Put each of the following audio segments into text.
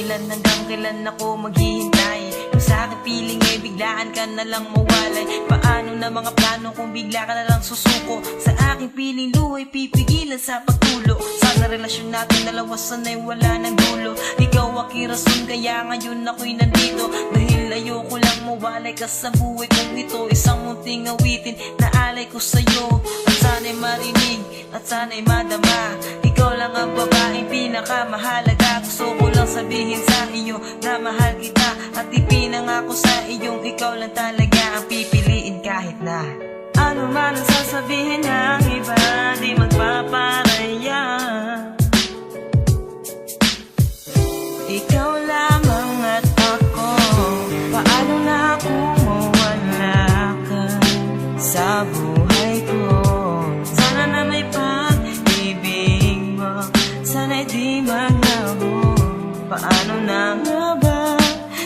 hanggang kailan ako maghihintay? Kung sa aking piling ay biglaan ka na lang mawalay. Paano na mga plano kung bigla ka na lang susuko? Sa aking piling luhay pipigilan sa pagtulo. Sana relasyon natin dalawa sana'y wala ng dulo. Ikaw aking rason kaya ngayon ako'y nandito. Dahil ayoko lang mawalay ka sa buhay kong ito. Isang munting awitin na alay ko sa'yo. At sana'y marinig at sana'y madama. Ikaw lang ang babaeng pinakamahalaga. Gusto ko lang sabihin sa iyo na mahal kita. At ipinangako sa iyong ikaw lang talaga ang pipiliin kahit na ano man ang sasabihin ng iba, di magpaparaya. Ikaw lamang at ako. Paano na kung mawala ka sa buhay ko? Sana na may pag-ibig mo, sana'y di maglaho. Paano na nga ba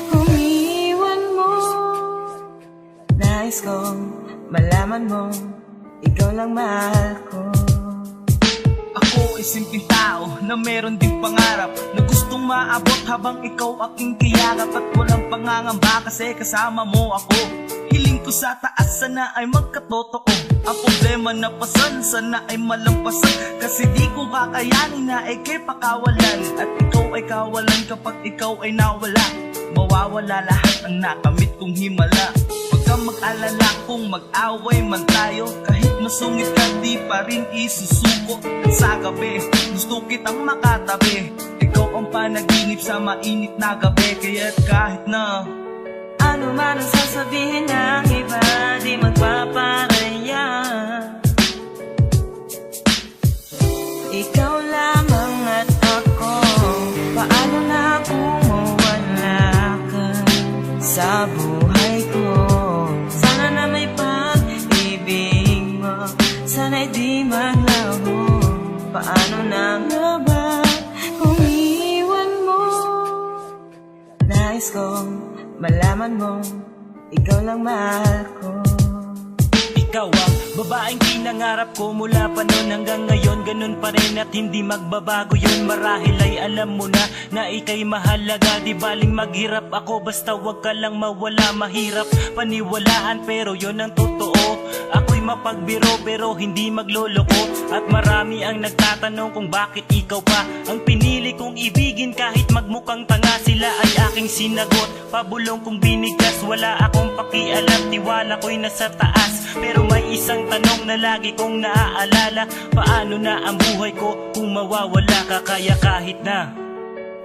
kung iwan mo? Nais kong malaman mo, ikaw lang mahal ko. Ako ay simpleng tao na meron ding pangarap, na gustong maabot habang ikaw aking kiyakap. At walang pangangamba kasi kasama mo ako. Hiling ko sa taas sana ay magkatotoo. Ang problema na pasan sana ay malampasan, kasi di ko kakayanin na ikay pakawalan. At ikaw ay kawalan kapag ikaw ay nawala. Mawawala lahat ang nakamit kong himala. Huwag kang mag-alala kung mag-away man tayo. Kahit masungit ka di pa rin isusuko. At sa gabi gusto kitang makatabi. Ikaw ang panaginip sa mainit na gabi. Kaya't kahit na ano man ang sasabihin ng iba, di magpaparaya. Ikaw lamang at ako. Paano na kung mawala ka sa buhay ko? Sana na may pag-ibig mo, sana'y di maglaho. Paano na nga ba kung iwan mo? Nais kong malaman mo, ikaw lang mahal ko. ikaw ang babaeng pinangarap ko mula pa noon hanggang ngayon. Ganun pa rin at hindi magbabago yun. Marahil ay alam mo na ika'y mahalaga. Di baling maghirap ako basta wag ka lang mawala. Mahirap paniwalaan pero yun ang totoo. Ako'y mapagbiro pero hindi magloloko. At marami ang nagtatanong kung bakit ikaw pa ang pinili kong ibigin. Kahit magmukhang tanga sila ay aking sinagot. Pabulong kong binigkas, wala akong pakialam. Tiwala ko'y nasa taas pero may isang tanong na lagi kong naaalala. Paano na ang buhay ko kung mawawala ka? Kaya kahit na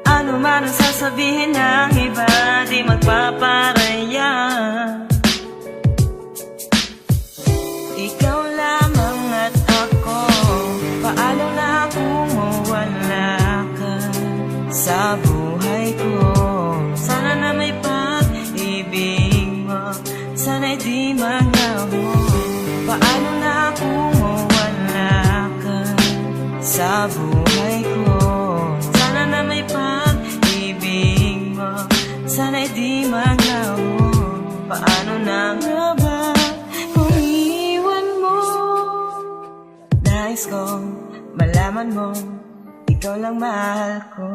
ano man ang sasabihin ng iba, di magpaparaya. Ikaw lamang at ako. Paano na kung mawala ka sa buhay ko? Sana na may pag-ibig mo, sana'y di maglaho. Paano na kung mawala ka sa buhay ko? Sana na may pag-ibig mo, sana'y di maglaho. Paano na nga ba kung iwan mo? Nais kong malaman mo, ikaw lang mahal ko.